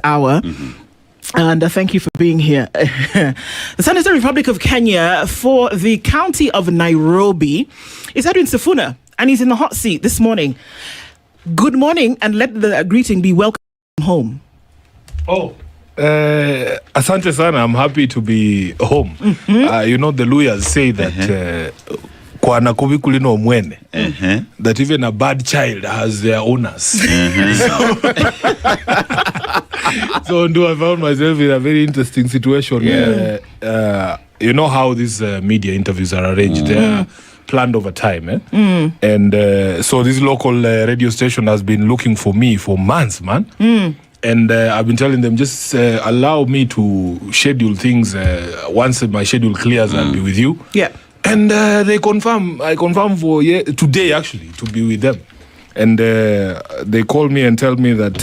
hour. And thank you for being here. The Senator Republic of Kenya for the county of Nairobi is Edwin Sifuna, and he's in the hot seat this morning. Good morning, and let the greeting be welcome home. Asante sana, I'm happy to be home. You know, the lawyers say that kwa nakubi kulino mwene, that even a bad child has their owners. So I found myself in a very interesting situation. You know how these media interviews are arranged. They're planned over time. And so this local radio station has been looking for me for months, man. And I've been telling them, just allow me to schedule things. Once my schedule clears, I'll be with you. Yeah. And I confirm for today, actually, to be with them. And they call me and tell me that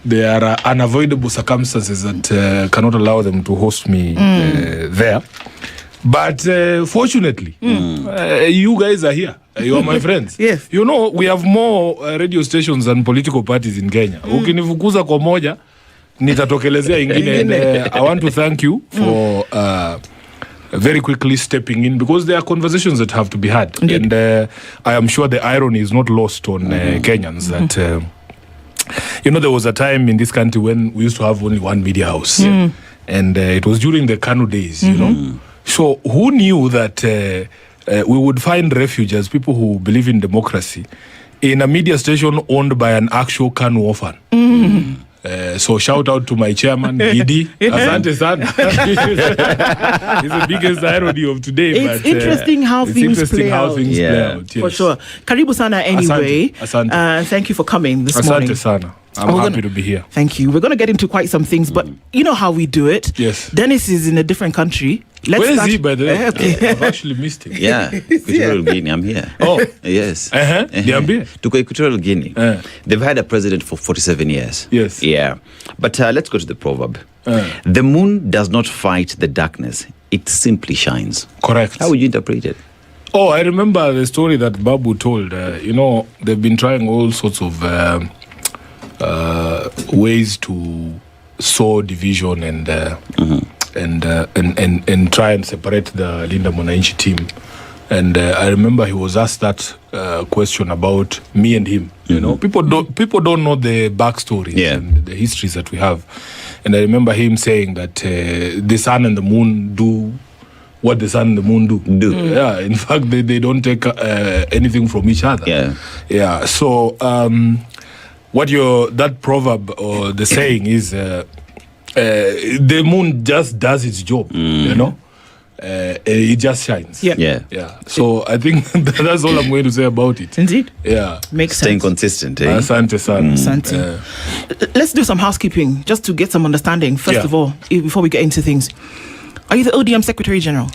there are unavoidable circumstances that cannot allow them to host me there. But fortunately, you guys are here. You are my friends. Yes. You know, we have more radio stations than political parties in Kenya. Ukinifukuza kwa moja, nitatokelezea ingine. And I want to thank you for very quickly stepping in, because there are conversations that have to be had. Indeed. And I am sure the irony is not lost on Kenyans that, you know, there was a time in this country when we used to have only one media house. And it was during the Kanu days, you know. So who knew that we would find refuge as people who believe in democracy in a media station owned by an actual Kanu orphan? So shout out to my chairman, Gidi. Asante sana. It's the biggest irony of today. It's interesting how things play out. Yes. For sure. Karibu sana anyway. Asante. Thank you for coming this morning. Asante sana. I'm happy to be here. Thank you. We're going to get into quite some things, but you know how we do it. Yes. Dennis is in a different country. Where is he, by the way? Okay. I've actually missed him. Yeah, Equatorial Guinea. I'm here. Oh. Yes. Niambie. To Equatorial Guinea. They've had a president for 47 years. Yes. Yeah. But let's go to the proverb. The moon does not fight the darkness. It simply shines. Correct. How would you interpret it? Oh, I remember the story that Babu told. You know, they've been trying all sorts of ways to sow division and try and separate the Linda Mwananchi team. And I remember he was asked that question about me and him. You know, people don't know the backstories and the histories that we have. And I remember him saying that the sun and the moon do what the sun and the moon do. Yeah, in fact, they don't take anything from each other. Yeah. So what that proverb or the saying is, the moon just does its job. You know, it just shines. Yeah. So I think that's all I'm going to say about it. Indeed. Yeah. Makes Staying sense. consistent. Asante sana. Asante. Let's do some housekeeping just to get some understanding. First of all, before we get into things, are you the ODM Secretary General?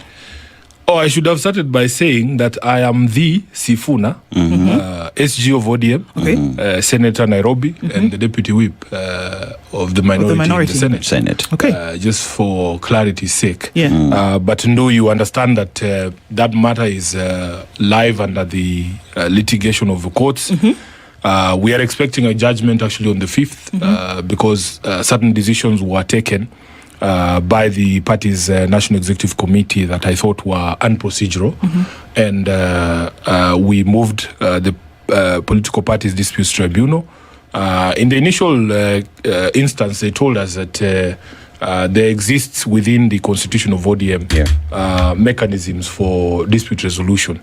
Oh, I should have started by saying that I am the Sifuna, SG of ODM, Senator Nairobi, and the Deputy Whip of the minority in the Senate. Okay. Just for clarity's sake. Yeah. But no, you understand that that matter is live under the litigation of the courts. We are expecting a judgment actually on the 5th because certain decisions were taken by the party's National Executive Committee that I thought were unprocedural. And we moved the Political Parties Disputes Tribunal. In the initial instance, they told us that there exists within the constitution of ODM mechanisms for dispute resolution,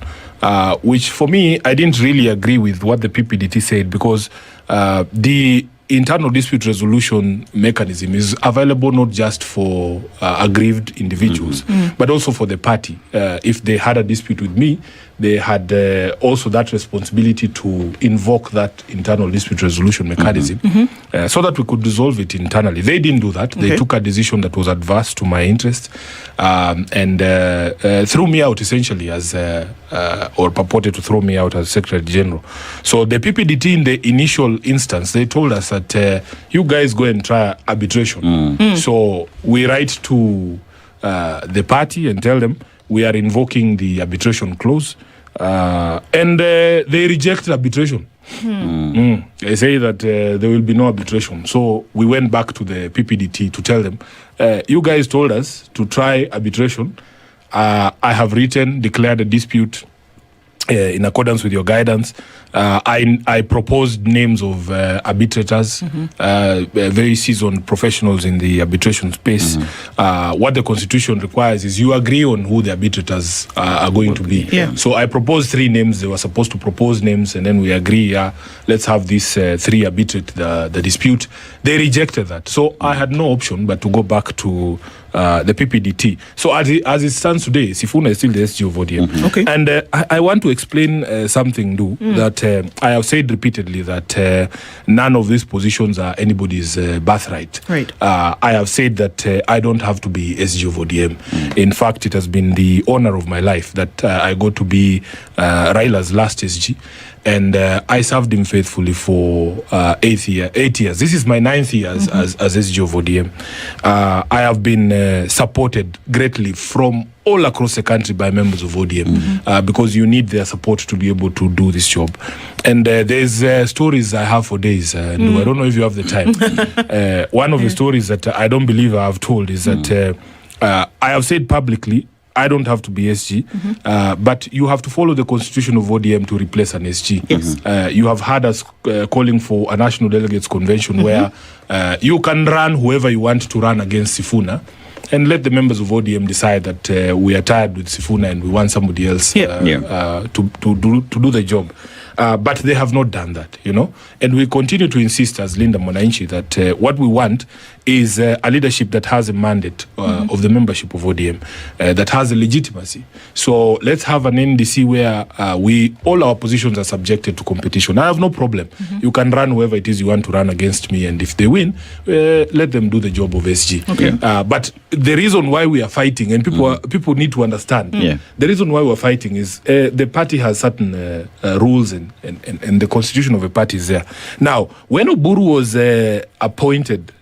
which for me, I didn't really agree with what the PPDT said, because the internal dispute resolution mechanism is available not just for aggrieved individuals, but also for the party. If they had a dispute with me, they had also that responsibility to invoke that internal dispute resolution mechanism so that we could resolve it internally. They didn't do that. They took a decision that was adverse to my interest and threw me out essentially as, or purported to throw me out as Secretary General. So the PPDT in the initial instance, they told us that you guys go and try arbitration. So we write to the party and tell them we are invoking the arbitration clause. And they rejected arbitration. They say that there will be no arbitration. So we went back to the PPDT to tell them, you guys told us to try arbitration. I have declared a dispute in accordance with your guidance. I proposed names of arbitrators, very seasoned professionals in the arbitration space. What the Constitution requires is you agree on who the arbitrators are going to be. Yeah. So I proposed 3 names. They were supposed to propose names, and then we agree, let's have these 3 arbitrate the dispute. They rejected that. So I had no option but to go back to the PPDT. So as it stands today, Sifuna is still the SG of ODM. Okay. And I want to explain something, that I have said repeatedly that none of these positions are anybody's birthright. Right. I have said that I don't have to be SG of ODM. In fact, it has been the honor of my life that I got to be Raila's last SG. And I served him faithfully for 8 years. This is my 9th year as SG of ODM. I have been supported greatly from all across the country by members of ODM because you need their support to be able to do this job. And there's stories I have for days. I don't know if you have the time. One of the stories that I don't believe I have told is that I have said publicly, I don't have to be SG, but you have to follow the constitution of ODM to replace an SG. Yes. You have had us calling for a national delegates convention where you can run whoever you want to run against Sifuna, and let the members of ODM decide that we are tired with Sifuna and we want somebody else to do the job. But they have not done that, And we continue to insist as Linda Mwananchi that what we want is a leadership that has a mandate of the membership of ODM, that has a legitimacy. So let's have an NDC where all our positions are subjected to competition. I have no problem. You can run whoever it is you want to run against me, and if they win, let them do the job of SG. Okay. But the reason why we are fighting, and people need to understand, the reason why we're fighting is the party has certain rules and the constitution of a party is there. Now, when Oburu was appointed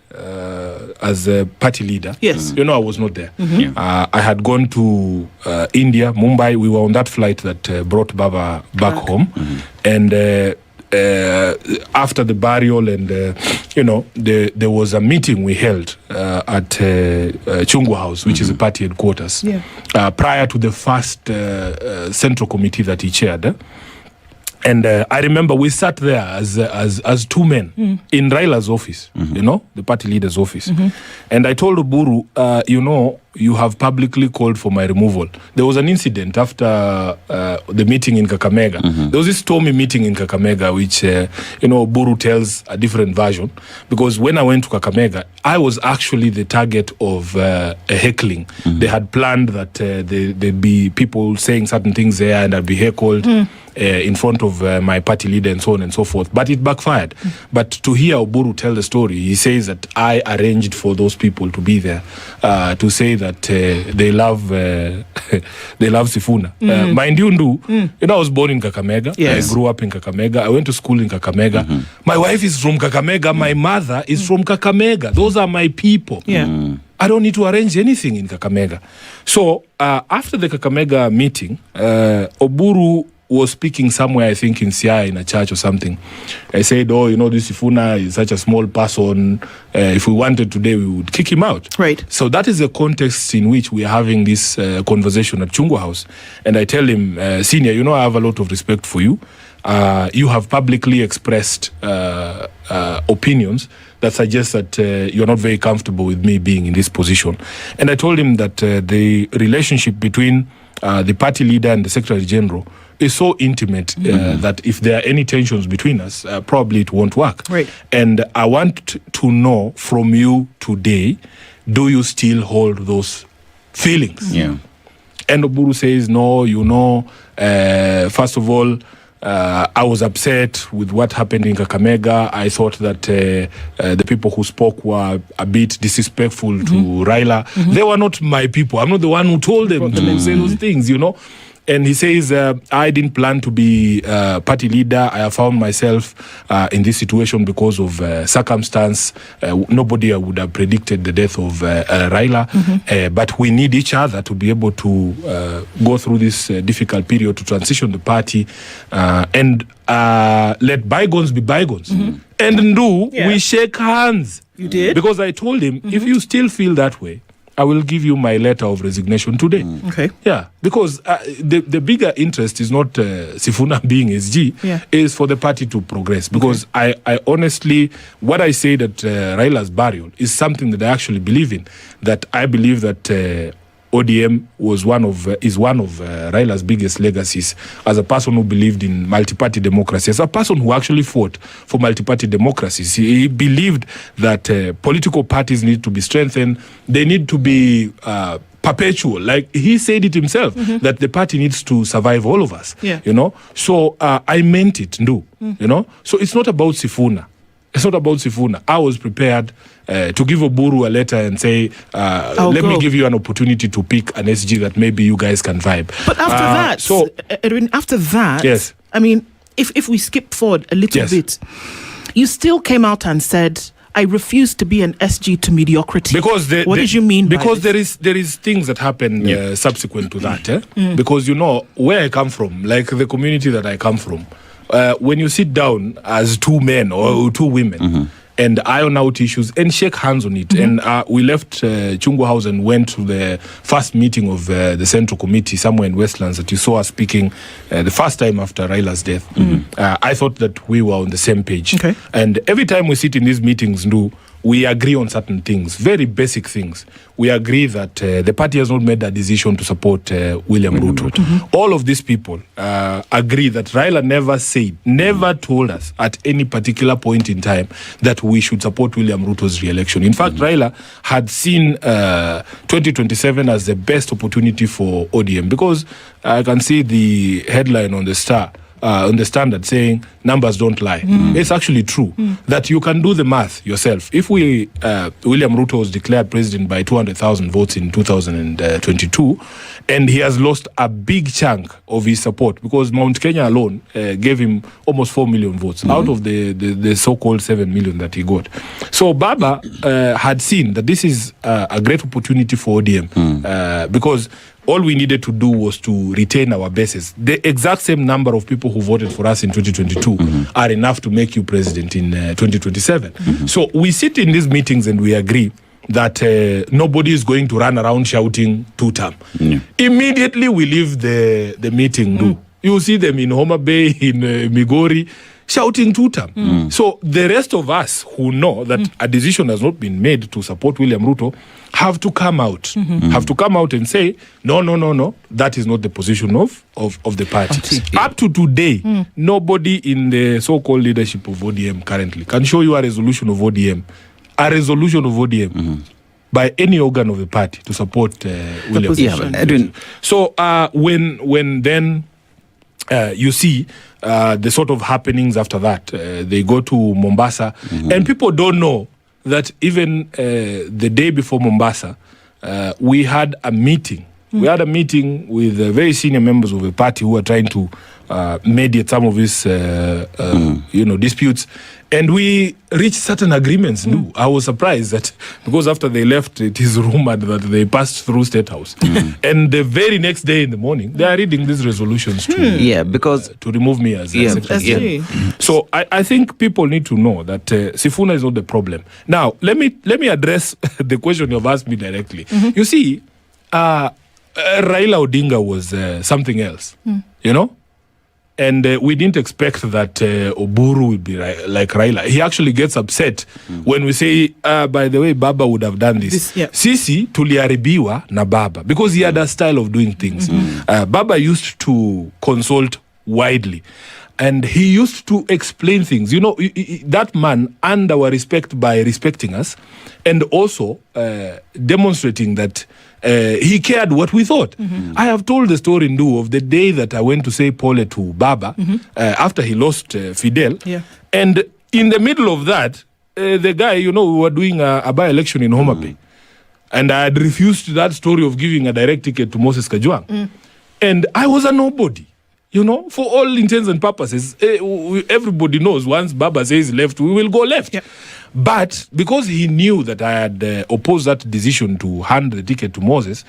as a party leader, yes, I was not there. I had gone to India, Mumbai. We were on that flight that brought Baba back home, and after the burial, and there was a meeting we held at Chungwa House, which is a party headquarters, prior to the first central committee that he chaired. And I remember we sat there as 2 men in Raila's office, the party leader's office. And I told Oburu, you have publicly called for my removal. There was an incident after the meeting in Kakamega. There was this stormy meeting in Kakamega, which, Oburu tells a different version. Because when I went to Kakamega, I was actually the target of a heckling. They had planned that there'd be people saying certain things there, and I'd be heckled in front of my party leader and so on and so forth. But it backfired. But to hear Oburu tell the story, he says that I arranged for those people to be there, to say that they love Sifuna. Mind you, I was born in Kakamega. Yes. I grew up in Kakamega. I went to school in Kakamega. My wife is from Kakamega. My mother is from Kakamega. Those are my people. I don't need to arrange anything in Kakamega. So after the Kakamega meeting, Oburu was speaking somewhere, I think in Siaya, in a church or something. I said, this Sifuna is such a small person. If we wanted today, we would kick him out. Right. So that is the context in which we are having this conversation at Chungwa House. And I tell him, Senior, I have a lot of respect for you. You have publicly expressed opinions that suggest that you're not very comfortable with me being in this position. And I told him that the relationship between the party leader and the Secretary General is so intimate that if there are any tensions between us, probably it won't work. Right. And I want to know from you today, do you still hold those feelings? Yeah. And Oburu says, no, first of all, I was upset with what happened in Kakamega. I thought that the people who spoke were a bit disrespectful to Raila. They were not my people. I'm not the one who told them to say those things, And he says, I didn't plan to be party leader. I have found myself in this situation because of circumstance. Nobody would have predicted the death of Raila. But we need each other to be able to go through this difficult period, to transition the party and let bygones be bygones. And we shake hands. You did? Because I told him, if you still feel that way, I will give you my letter of resignation today. Okay. Yeah, because the bigger interest is not Sifuna being SG, is for the party to progress. Because I honestly, what I say that Raila's burial is something that I actually believe in. That I believe that ODM is one of Raila's biggest legacies as a person who believed in multi-party democracy, as a person who actually fought for multi-party democracies. He believed that political parties need to be strengthened. They need to be perpetual. Like he said it himself, that the party needs to survive all of us. You know, so I meant it, You know, so it's not about Sifuna. It's not about Sifuna. I was prepared to give Oburu a letter and say, let me give you an opportunity to pick an SG that maybe you guys can vibe. But after that, yes. I mean, if we skip forward a little bit, you still came out and said, I refuse to be an SG to mediocrity. Because what did you mean because by this? there is things that happen subsequent to that. Because, you know, where I come from, like the community that I come from, when you sit down as two men or two women and iron out issues and shake hands on it, and we left Chungu House and went to the first meeting of the Central Committee somewhere in Westlands that you saw us speaking the first time after Raila's death. I thought that we were on the same page. Okay. And every time we sit in these meetings, we agree on certain things, very basic things. We agree that the party has not made a decision to support William Ruto. All of these people agree that Raila never told us at any particular point in time that we should support William Ruto's re-election. In fact, Raila had seen 2027 as the best opportunity for ODM, because I can see the headline on the Star, on the Standard, saying numbers don't lie. It's actually true that you can do the math yourself. If William Ruto was declared president by 200,000 votes in 2022, and he has lost a big chunk of his support, because Mount Kenya alone gave him almost 4 million votes out of the so-called 7 million that he got. So Baba had seen that this is a great opportunity for ODM, because all we needed to do was to retain our bases. The exact same number of people who voted for us in 2022 are enough to make you president in 2027. So we sit in these meetings and we agree that nobody is going to run around shouting two-term. Immediately we leave the meeting. You see them in Homa Bay, in Migori, shouting two-term. So the rest of us who know that a decision has not been made to support William Ruto have to come out. Have to come out and say, no, that is not the position of the party. Up to today, nobody in the so-called leadership of ODM currently can show you a resolution of ODM. By any organ of the party to support William Ruto. So when then you see the sort of happenings after that, they go to Mombasa, and people don't know that even the day before Mombasa, we had a meeting. We had a meeting with very senior members of the party who were trying to mediate some of these disputes, and we reached certain agreements. I was surprised that, because after they left, it is rumored that they passed through State House, and the very next day in the morning, they are reading these resolutions because to remove me as secretary. So I think people need to know that Sifuna is not the problem. Now let me address the question you've asked me directly. You see, Raila Odinga was something else, you know. And we didn't expect that Oburu would be like Raila. He actually gets upset when we say, by the way, Baba would have done this. Sisi tuliaribiwa na Baba, because he had a style of doing things. Baba used to consult widely, and he used to explain things. You know, that man earned our respect by respecting us, and also demonstrating that he cared what we thought. I have told the story of the day that I went to say Pole to Baba after he lost Fidel. And in the middle of that, the guy, we were doing a by-election in Homa Bay. And I had refused that story of giving a direct ticket to Moses Kajwang. And I was a nobody. You know, for all intents and purposes, everybody knows once Baba says left, we will go left. Yep. But because he knew that I had opposed that decision to hand the ticket to Moses,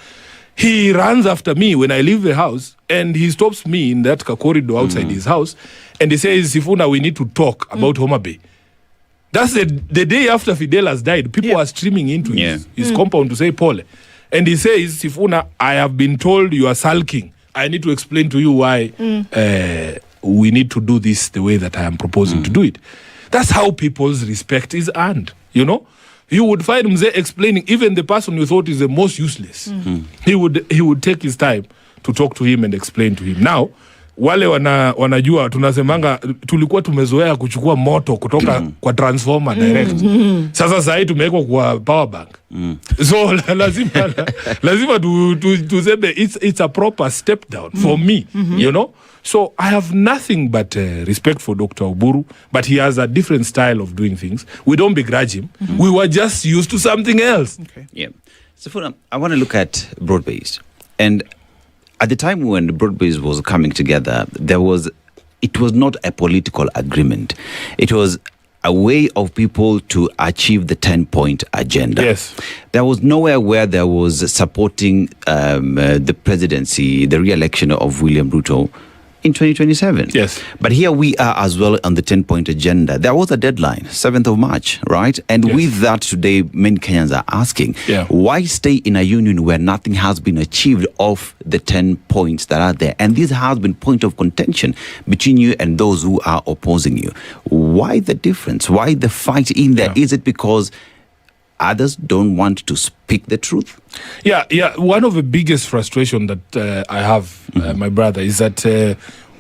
he runs after me when I leave the house, and he stops me in that corridor outside his house, and he says, Sifuna, we need to talk about Homa Bay. That's the day after Fidel has died. People are streaming into his compound to say, Paul. And he says, Sifuna, I have been told you are sulking. I need to explain to you why we need to do this the way that I am proposing to do it. That's how people's respect is earned, you know? You would find Mzee explaining, even the person you thought is the most useless. He would take his time to talk to him and explain to him. Now, wale wanajua tunasemanga tulikuwa tumezoea kuchukua moto kutoka kwa transformer direct. Sasa sahi tumewekwa kwa power bank. So lazima tuseme it's a proper step down for me, you know. So I have nothing but respect for Dr. Oburu, but he has a different style of doing things. We don't begrudge him. We were just used to something else. Okay. Yeah. So I want to look at broad-based. And at the time when the broad-based was coming together, it was not a political agreement. It was a way of people to achieve the 10-point agenda. Yes. There was nowhere where there was supporting the presidency, the re-election of William Ruto in 2027. Yes. But here we are as well on the 10-point agenda. There was a deadline, 7th of March, right? And with that today, many Kenyans are asking, why stay in a union where nothing has been achieved of the 10 points that are there? And this has been point of contention between you and those who are opposing you. Why the difference? Why the fight in there? Is it because others don't want to speak the truth? Yeah. One of the biggest frustration that I have, my brother, is that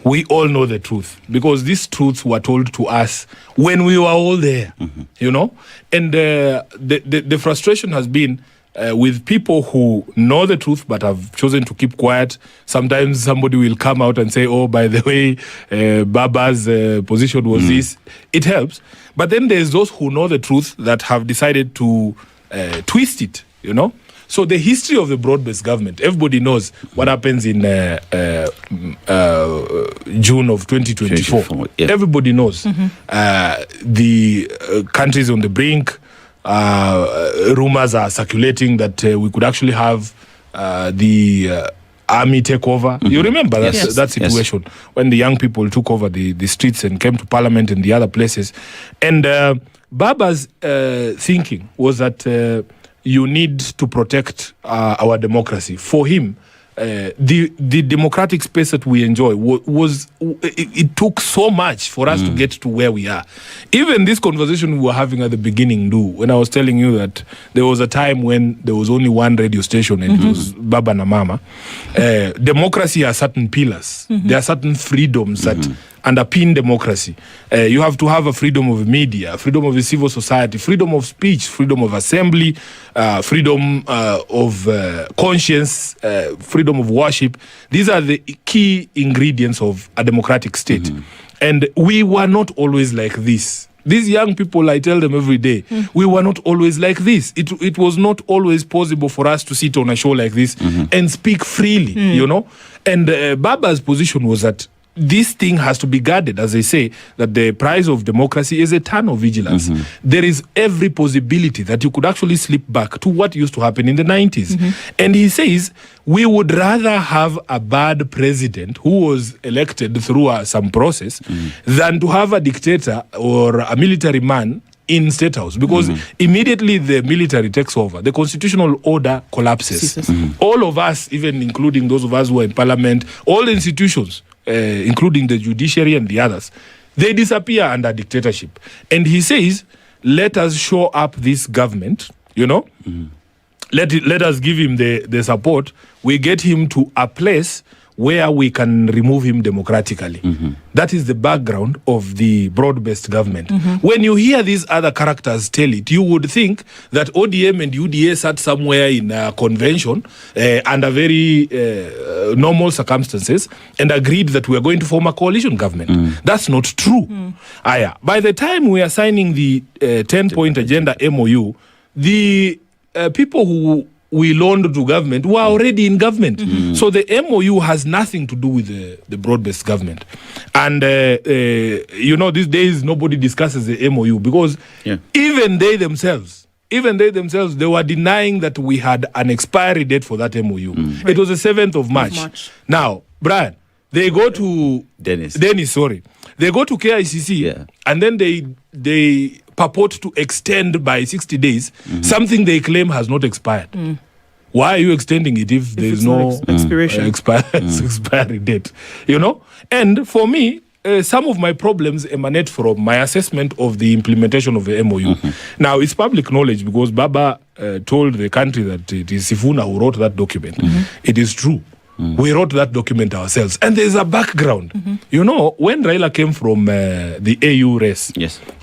we all know the truth, because these truths were told to us when we were all there, you know? And the frustration has been with people who know the truth but have chosen to keep quiet. Sometimes somebody will come out and say, oh, by the way, Baba's position was this. It helps. But then there's those who know the truth that have decided to twist it, you know? So the history of the broad-based government, everybody knows what happens in June of 2024. Everybody knows. The countries on the brink, rumors are circulating that we could actually have the army take over. You remember that situation when the young people took over the streets and came to parliament and the other places. And Baba's thinking was that you need to protect our democracy. For him, the democratic space that we enjoy it took so much for us to get to where we are. Even this conversation we were having at the beginning, when I was telling you that there was a time when there was only one radio station and it was Baba na Mama. Democracy has certain pillars. There are certain freedoms that underpin democracy. You have to have a freedom of media, freedom of the civil society, freedom of speech, freedom of assembly, freedom of conscience, freedom of worship. These are the key ingredients of a democratic state. And we were not always like this. These young people, I tell them every day, we were not always like this. It was not always possible for us to sit on a show like this and speak freely, you know. And Baba's position was that this thing has to be guarded, as they say, that the price of democracy is a ton of vigilance. There is every possibility that you could actually slip back to what used to happen in the 90s. And he says, we would rather have a bad president who was elected through some process than to have a dictator or a military man in State House, because immediately the military takes over, the constitutional order collapses. All of us, even including those of us who are in parliament, all the institutions, including the judiciary and the others, they disappear under dictatorship. And he says, let us show up this government, you know, let us give him the support. We get him to a place where we can remove him democratically. That is the background of the broad-based government. When you hear these other characters tell it, you would think that ODM and UDA sat somewhere in a convention under very normal circumstances and agreed that we are going to form a coalition government. That's not true. By the time we are signing the 10-point agenda MOU, the people who we loaned to government were already in government. So the MOU has nothing to do with the broad-based government. And, these days nobody discusses the MOU because even they themselves, they were denying that we had an expiry date for that MOU. Right. It was the 7th of March. Now, Brian, they go to... Dennis, sorry. They go to KICC and then they purport to extend by 60 days something they claim has not expired. Why are you extending it if there's no expiry date? And for me, some of my problems emanate from my assessment of the implementation of the MOU. Now, it's public knowledge because Baba told the country that it is Sifuna who wrote that document. It is true. We wrote that document ourselves. And there's a background. When Raila came from the AU race,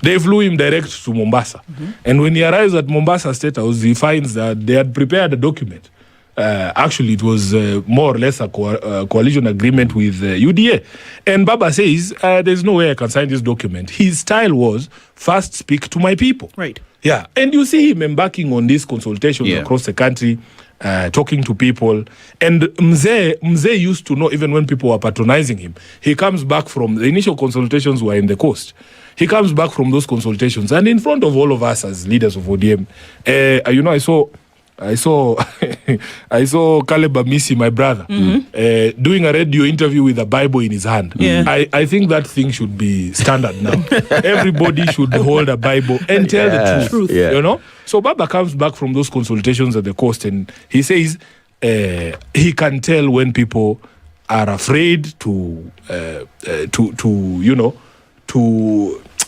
they flew him direct to Mombasa. And when he arrives at Mombasa State House, he finds that they had prepared a document. Actually, it was more or less a coalition agreement with UDA. And Baba says, there's no way I can sign this document. His style was, first speak to my people. Right. Yeah. And you see him embarking on these consultations across the country, talking to people. And Mzee used to know, even when people were patronizing him, he comes back from, the initial consultations were in the coast. He comes back from those consultations. And in front of all of us as leaders of ODM, I saw Caleb Amisi, my brother, doing a radio interview with a Bible in his hand. I think that thing should be standard now. Everybody should hold a Bible and tell the truth. So Baba comes back from those consultations at the coast and he says he can tell when people are afraid to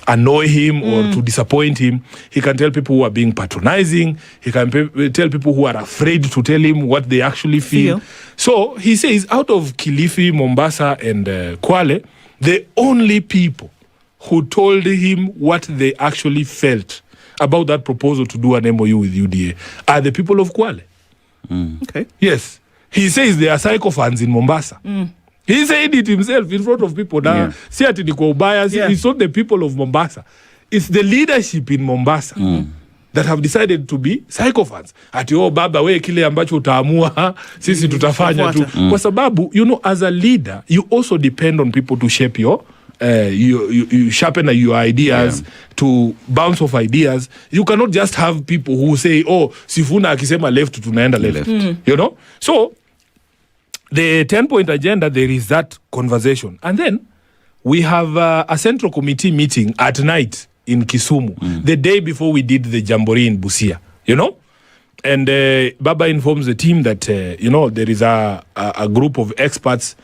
annoy him or to disappoint him. He can tell people who are being patronizing. He can tell people who are afraid to tell him what they actually feel. So he says out of Kilifi, Mombasa and Kwale, the only people who told him what they actually felt about that proposal to do an MOU with UDA are the people of Kwale. Okay. Yes. He says they are psychophans in Mombasa. He said it himself in front of people. Now, it's not the people of Mombasa. It's the leadership in Mombasa that have decided to be psychophans. Ati baba we kile ambacho utaamua sisi tutafanya tu. Kwa sababu, as a leader, you also depend on people to shape you sharpen your ideas, to bounce off ideas. You cannot just have people who say, Sifuna akisema left, tunaenda left. So, the 10-point agenda, there is that conversation. And then we have a central committee meeting at night in Kisumu, the day before we did the jamboree in Busia, And Baba informs the team that, there is a group of experts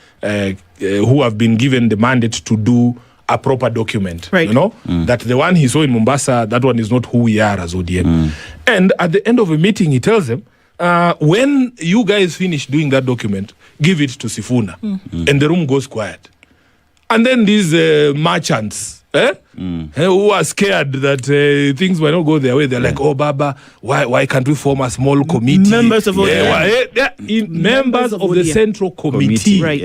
who have been given the mandate to do a proper document, that the one he saw in Mombasa, that one is not who we are as ODM. And at the end of the meeting, he tells them, when you guys finish doing that document, give it to Sifuna. And the room goes quiet. And then these merchants, who are scared that things might not go their way, they're like, Baba, why can't we form a small committee? Members of members of the central committee. Right.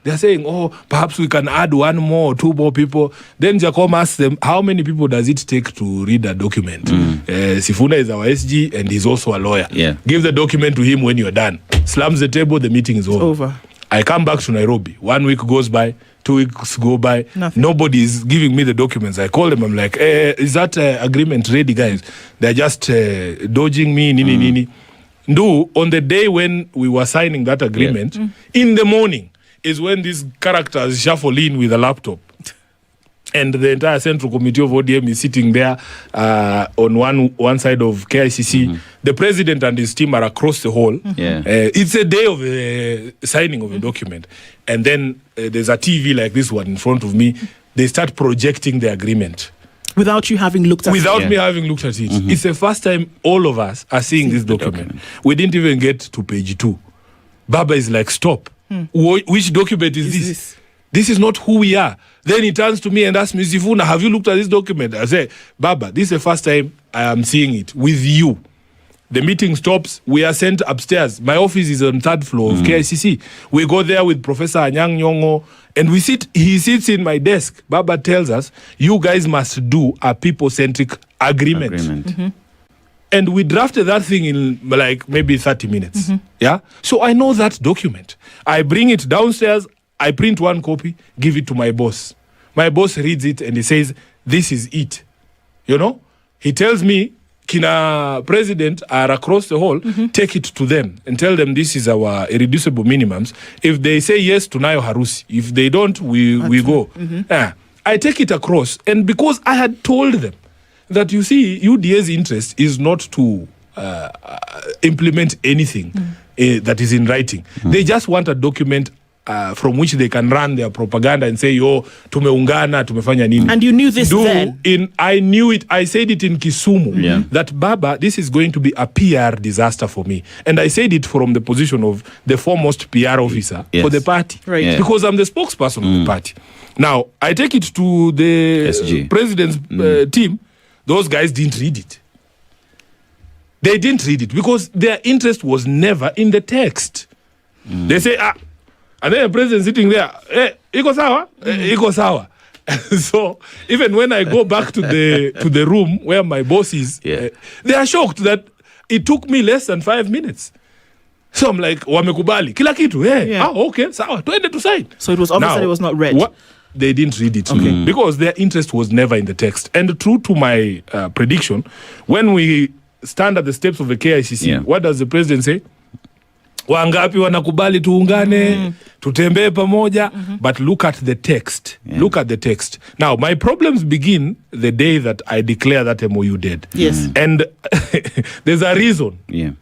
They're saying, perhaps we can add one more or two more people. Then Jacob asks them, how many people does it take to read a document? Sifuna is our SG and he's also a lawyer. Give the document to him when you're done. Slams the table, the meeting is over. I come back to Nairobi. 1 week goes by. 2 weeks go by. Nothing. Nobody is giving me the documents. I call them. I'm like, is that agreement ready, guys? They're just dodging me. Nini. On the day when we were signing that agreement, in the morning is when these characters shuffle in with a laptop. And the entire central committee of ODM is sitting there on one side of KICC. The president and his team are across the hall. It's a day of signing of a document. And then there's a TV like this one in front of me. They start projecting the agreement. Without you having looked at it? Without me having looked at it. It's the first time all of us are seeing this document. We didn't even get to page 2. Baba is like, stop. Which document is this? This is not who we are. Then he turns to me and asks me, Sifuna, have you looked at this document? I say, Baba, this is the first time I am seeing it with you. The meeting stops. We are sent upstairs. My office is on 3rd floor of KICC. We go there with Professor Anyang Nyong'o and he sits in my desk. Baba tells us, you guys must do a people-centric agreement. And we drafted that thing in like maybe 30 minutes. Yeah. So I know that document. I bring it downstairs. I print one copy, give it to my boss. My boss reads it and he says, this is it. You know? He tells me, Kina president are across the hall, take it to them and tell them this is our irreducible minimums. If they say yes, tunayo harusi. If they don't, we go. I take it across. And because I had told them that, you see, UDA's interest is not to implement anything that is in writing. They just want a document from which they can run their propaganda and say, yo, tumeungana, tumefanya nini. And you knew this then? I knew it. I said it in Kisumu, that Baba, this is going to be a PR disaster for me. And I said it from the position of the foremost PR officer for the party. Right. Yeah. Because I'm the spokesperson of the party. Now, I take it to the SG. president's team. Those guys didn't read it. They didn't read it because their interest was never in the text. They say, and then the president sitting there, iko sawa? Iko sawa. So even when I go back to the room where my boss is, they are shocked that it took me less than 5 minutes. So I'm like, wamekubali kila kitu. Okay, sawa, tuende to sign. So it was obvious that it was not read. They didn't read it because their interest was never in the text. And true to my prediction, when we stand at the steps of the KICC, what does the president say? Wangapi wanakubali tuungane, tutembee pamoja, but look at the text. Look at the text. Now, my problems begin the day that I declare that MOU dead. Yes. And there's a reason.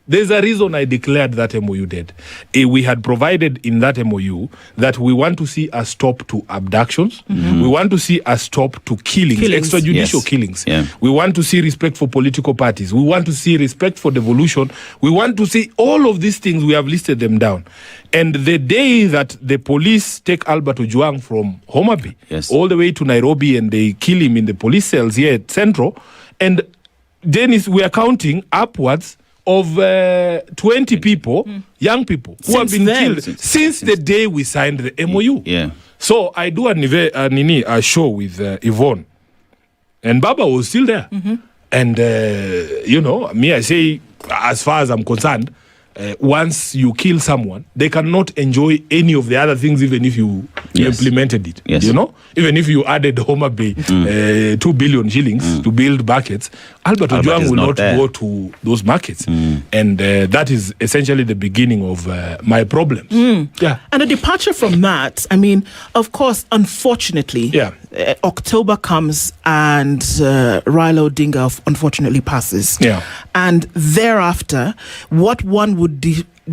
There's a reason I declared that MOU dead. We had provided in that MOU that we want to see a stop to abductions. We want to see a stop to killings. Extrajudicial killings. We want to see respect for political parties. We want to see respect for devolution. We want to see all of these things. We have listed them down. And the day that the police take Albert Ojwang from Homa Bay all the way to Nairobi and they kill him in the police cells here at Central, and Dennis, we are counting upwards of 20 people, young people, who have been killed since the day we signed the MOU. So I do a show with Yvonne, and Baba was still there. And, you know, me, I say, as far as I'm concerned, once you kill someone, they cannot enjoy any of the other things, even if you implemented it. You know, even if you added Homa Bay 2 billion shillings to build buckets, Albert Ojwang will not go to those markets. And that is essentially the beginning of my problems. And a departure from that, I mean, of course, unfortunately, October comes and Raila Odinga unfortunately passes. And thereafter, what one would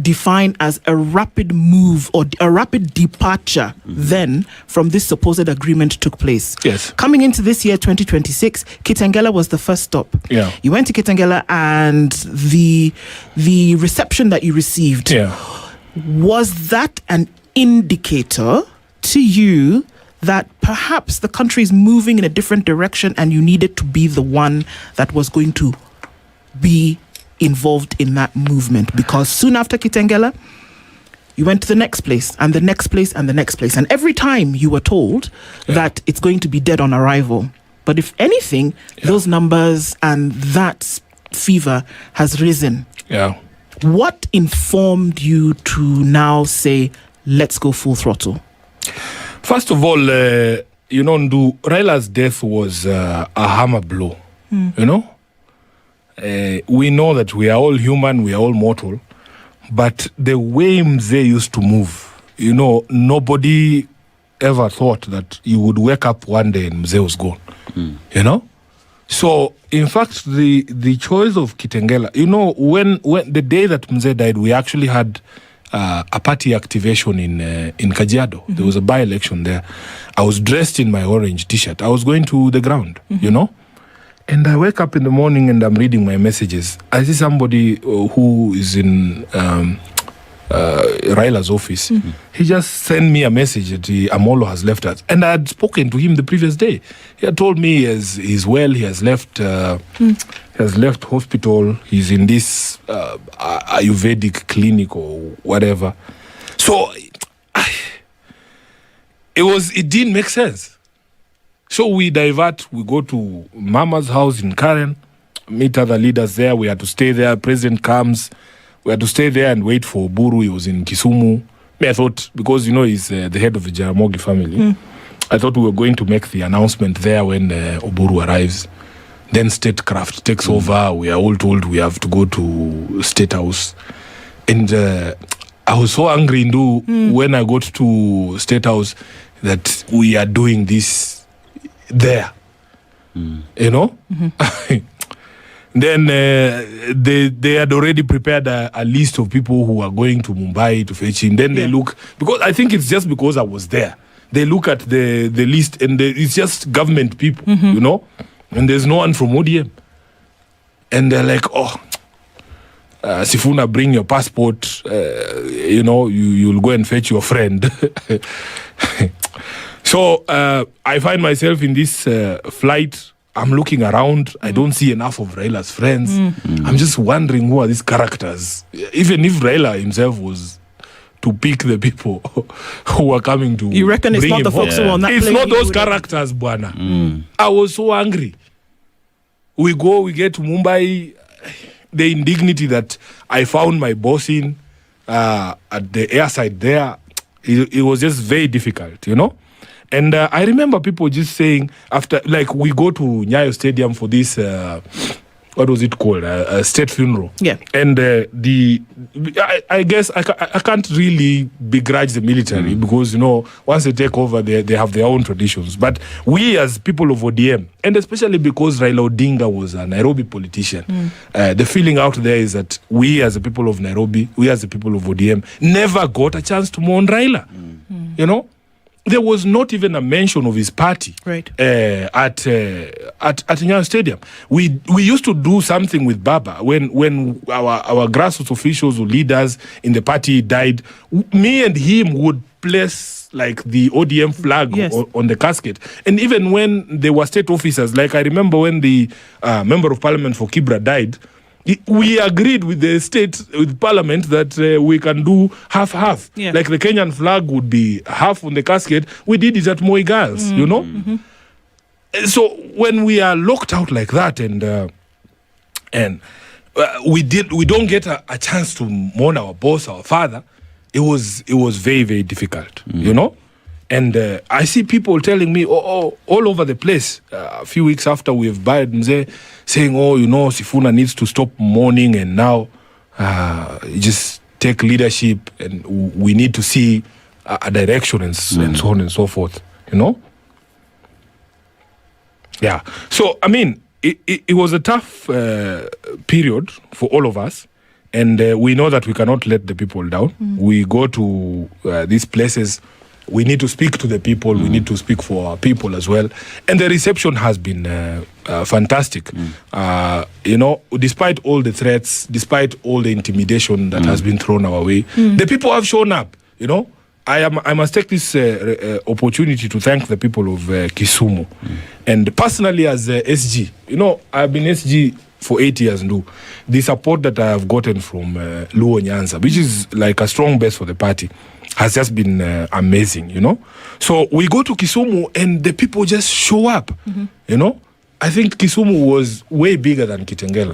define as a rapid move or a rapid departure then from this supposed agreement took place. Coming into this year, 2026, Kitengela was the first stop. You went to Kitengela, and the reception that you received, was that an indicator to you that perhaps the country is moving in a different direction and you needed to be the one that was going to be involved in that movement? Because soon after Kitengela, you went to the next place and the next place and the next place. And every time you were told that it's going to be dead on arrival. But if anything, those numbers and that fever has risen. What informed you to now say, let's go full throttle? First of all, you know, Raila's death was a hammer blow, you know? We know that we are all human, we are all mortal, but the way Mzee used to move, you know, nobody ever thought that you would wake up one day and Mzee was gone, you know? So, in fact, the choice of Kitengela, you know, when the day that Mzee died, we actually had a party activation in Kajiado. There was a by-election there. I was dressed in my orange t-shirt. I was going to the ground, you know? And I wake up in the morning and I'm reading my messages. I see somebody who is in Raila's office. He just sent me a message that Amolo has left us. And I had spoken to him the previous day. He had told me he's well, he has left hospital, he's in this Ayurvedic clinic or whatever. So it didn't make sense. So we divert, we go to Mama's house in Karen. meet other leaders there. We had to stay there. President comes. We had to stay there and wait for Oburu. He was in Kisumu. I thought, because, he's the head of the Jaramogi family, I thought we were going to make the announcement there when Oburu arrives. Then statecraft takes over. We are all told we have to go to State House. And I was so angry, when I got to State House, that we are doing this there. Then they had already prepared a list of people who are going to Mumbai to fetch him. Then they look, because I think it's just because I was there. They look at the list and it's just government people, and there's no one from ODM. And they're like, Sifuna, bring your passport. You'll go and fetch your friend. So I find myself in this flight. I'm looking around. I don't see enough of Raila's friends. I'm just wondering who are these characters. Even if Raila himself was to pick the people who are coming to you reckon it's not the folks who are on that It's plane not those characters, Bwana. I was so angry. We get to Mumbai. The indignity that I found my boss in at the airside there, it was just very difficult, And I remember people just saying, after, like, we go to Nyayo Stadium for this, what was it called? A state funeral. Yeah. And I guess I can't really begrudge the military because, once they take over, they have their own traditions. But we as people of ODM, and especially because Raila Odinga was a Nairobi politician, the feeling out there is that we as the people of Nairobi, we as the people of ODM, never got a chance to mourn Raila. There was not even a mention of his party at Nyayo Stadium. We used to do something with Baba when our grassroots officials or leaders in the party died. Me and him would place like the ODM flag on the casket. And even when there were state officers, like I remember when the member of parliament for Kibra died, we agreed with the state, with parliament, that we can do half-half. Yeah. Like the Kenyan flag would be half on the casket. We did it at Moi Girls, So when we are locked out like that and we don't get a chance to mourn our boss, our father, it was very, very difficult, And I see people telling me all over the place a few weeks after we've buried Mzee, saying, Sifuna needs to stop mourning and now just take leadership and we need to see a direction and so on and so forth, Yeah. So, I mean, it was a tough period for all of us. And we know that we cannot let the people down. We go to these places. We need to speak to the people. We need to speak for our people as well. And the reception has been fantastic. Despite all the threats, despite all the intimidation that has been thrown our way, the people have shown up. I must take this opportunity to thank the people of Kisumu. And personally as SG, I've been SG for 8 years now. The support that I have gotten from Luo Nyanza, which is like a strong base for the party, has just been amazing, So we go to Kisumu and the people just show up, I think Kisumu was way bigger than Kitengela.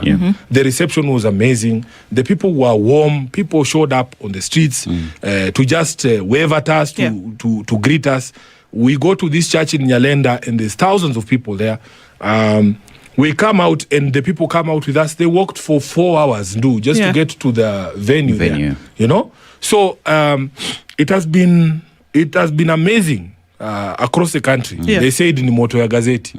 The reception was amazing. The people were warm. People showed up on the streets to just wave at us, to greet us. We go to this church in Nyalenda and there's thousands of people there. We come out and the people come out with us. They walked for 4 hours to get to the venue. There, So it has been amazing across the country. They said in moto ya gazeti,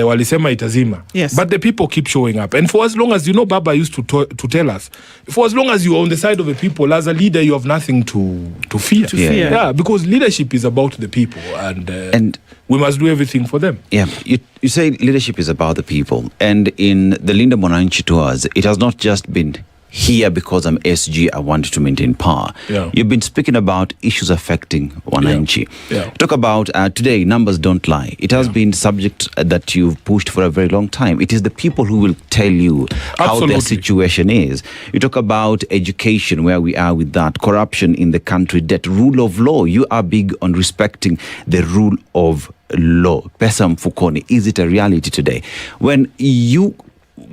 walisema itazima. But the people keep showing up. And for as long as, Baba used to tell us, for as long as you are on the side of the people, as a leader, you have nothing to fear. Yeah, because leadership is about the people and we must do everything for them. Yeah, you say leadership is about the people. And in the Linda Mwananchi tours, it has not just been here because I'm SG, I want to maintain power. You've been speaking about issues affecting Wananchi. Talk about today, numbers don't lie. It has been subject that you've pushed for a very long time. It is the people who will tell you how their situation is. You talk about education, where we are with that, corruption in the country, debt, rule of law. You are big on respecting the rule of law. Pesa mfukoni, is it a reality today? When you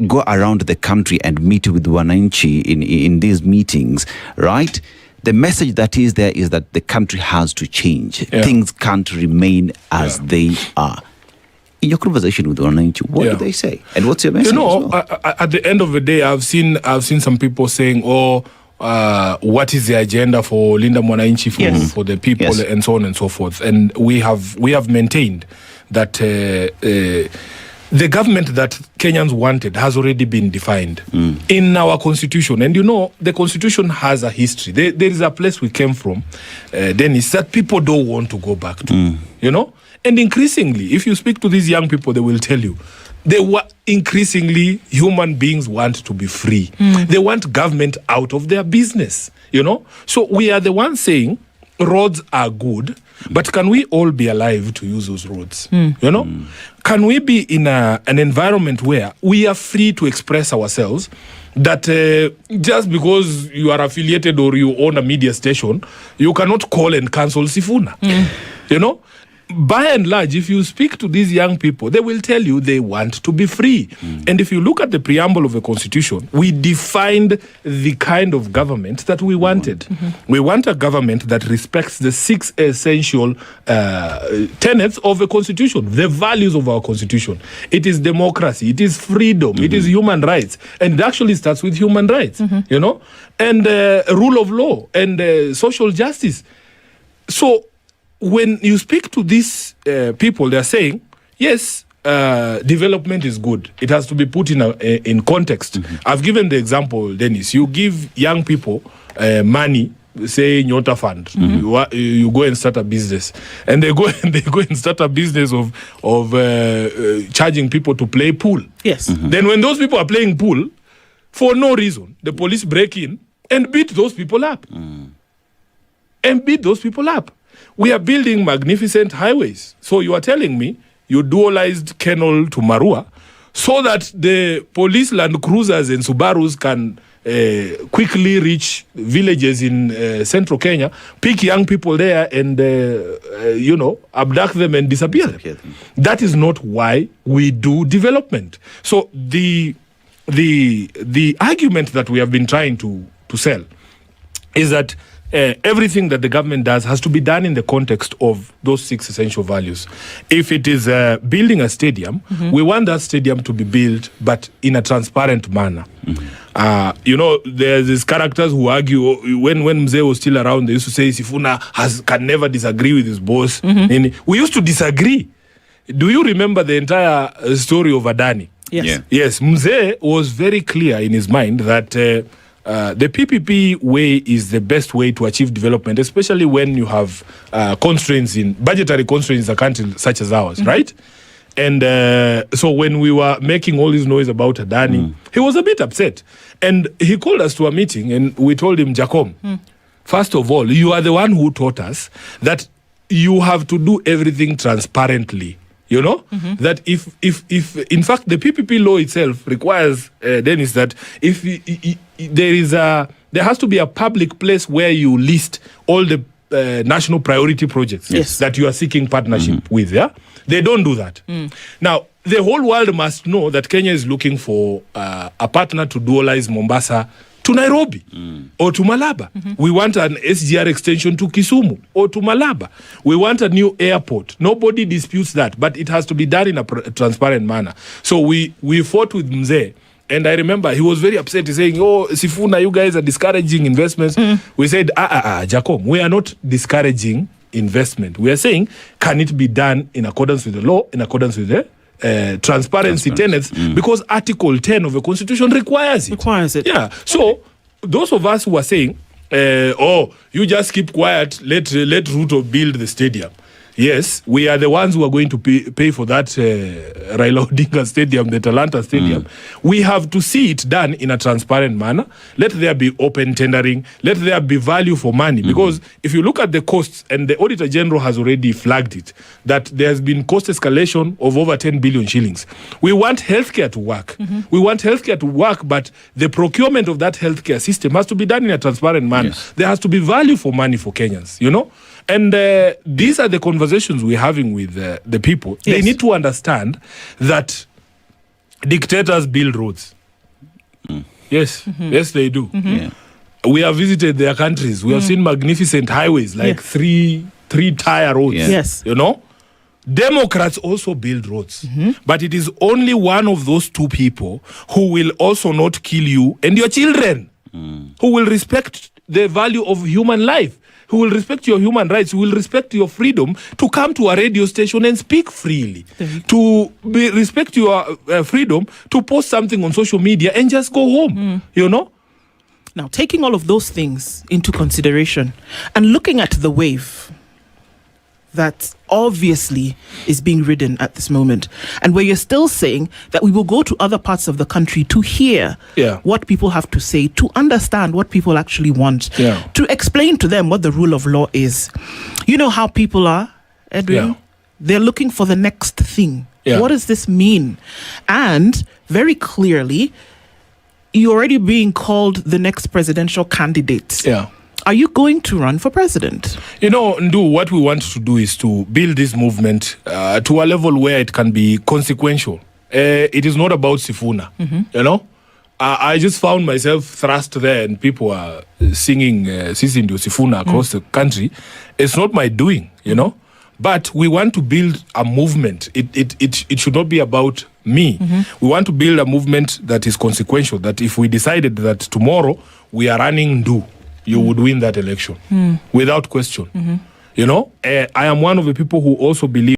go around the country and meet with wananchi in these meetings, right? The message that is there is that the country has to change. Yeah. Things can't remain as they are. In your conversation with wananchi, what do they say? And what's your message? At the end of the day, I've seen some people saying, what is the agenda for Linda Mwananchi for the people, and so on and so forth. And we have maintained that the government that Kenyans wanted has already been defined in our constitution. And the constitution has a history. There is a place we came from, Dennis, that people don't want to go back to, And increasingly, if you speak to these young people, they will tell you, increasingly human beings want to be free. They want government out of their business, So we are the ones saying roads are good, but can we all be alive to use those roads? Can we be in an environment where we are free to express ourselves, that just because you are affiliated or you own a media station, you cannot call and cancel Sifuna? By and large, if you speak to these young people, they will tell you they want to be free. And if you look at the preamble of the Constitution, we defined the kind of government that we wanted. We want a government that respects the 6 essential tenets of the Constitution, the values of our Constitution. It is democracy, it is freedom, it is human rights. And it actually starts with human rights, and rule of law and social justice. So when you speak to these people, they're saying, yes, development is good. It has to be put in context. I've given the example, Dennis. You give young people money, say Nyota Fund. You go and start a business, and they go and start a business of charging people to play pool. Yes. Then when those people are playing pool, for no reason, the police break in and beat those people up. We are building magnificent highways. So you are telling me you dualized Kenol to Marua so that the police Land Cruisers and Subarus can quickly reach villages in central Kenya, pick young people there and, abduct them and disappear them. That is not why we do development. So the argument that we have been trying to sell is that everything that the government does has to be done in the context of those 6 essential values. If it is building a stadium, we want that stadium to be built, but in a transparent manner. There's these characters who argue, when Mzee was still around, they used to say Sifuna can never disagree with his boss. We used to disagree. Do you remember the entire story of Adani? Yes. Yeah. Yes, Mzee was very clear in his mind that the PPP way is the best way to achieve development, especially when you have budgetary constraints in a country such as ours, right? And so when we were making all this noise about Adani, he was a bit upset. And he called us to a meeting and we told him, Jacom, first of all, you are the one who taught us that you have to do everything transparently. That if in fact the PPP law itself requires, Dennis, that if there has to be a public place where you list all the national priority projects that you are seeking partnership with. They don't do that. Now the whole world must know that Kenya is looking for a partner to dualize Mombasa to Nairobi or to Malaba. We want an SGR extension to Kisumu or to Malaba. We want a new airport. Nobody disputes that, but it has to be done in a transparent manner. So we fought with Mzee, and I remember he was very upset. He's saying, Sifuna, you guys are discouraging investments. We said, Jacob, we are not discouraging investment. We are saying, can it be done in accordance with the law, in accordance with the transparency tenets, because Article 10 of the Constitution requires it. Yeah. So those of us who are saying, you just keep quiet, let Ruto build the stadium. Yes, we are the ones who are going to pay for that Raila Odinga stadium, the Talanta stadium. We have to see it done in a transparent manner. Let there be open tendering. Let there be value for money. Because if you look at the costs, and the Auditor General has already flagged it, that there has been cost escalation of over 10 billion shillings. We want healthcare to work. We want healthcare to work, but the procurement of that healthcare system has to be done in a transparent manner. Yes. There has to be value for money for Kenyans, And these are the conversations we're having with the people. Yes. They need to understand that Dictators build roads. Yes, yes, they do. Yeah. We have visited their countries. We have seen magnificent highways, like three-tier roads. Yeah. Yes. You know? Democrats also build roads. But it is only one of those two people who will also not kill you and your children, who will respect the value of human life, who will respect your human rights, who will respect your freedom to come to a radio station and speak freely, to respect your freedom to post something on social media and just go home, you know? Now, taking all of those things into consideration and looking at the wave that obviously is being ridden at this moment, and where you're still saying that we will go to other parts of the country to hear what people have to say, to understand what people actually want, to explain to them what the rule of law is. You know how people are, Edwin? They're looking for the next thing. What does this mean? And very clearly, you're already being called the next presidential candidate. Are you going to run for president? You know, Ndu, what we want to do is to build this movement to a level where it can be consequential. It is not about Sifuna, you know? I just found myself thrust there and people are singing Sisindio Sifuna across the country. It's not my doing, you know? But we want to build a movement. It should not be about me. We want to build a movement that is consequential, that if we decided that tomorrow we are running Ndu, you would win that election without question. You know, I am one of the people who also believe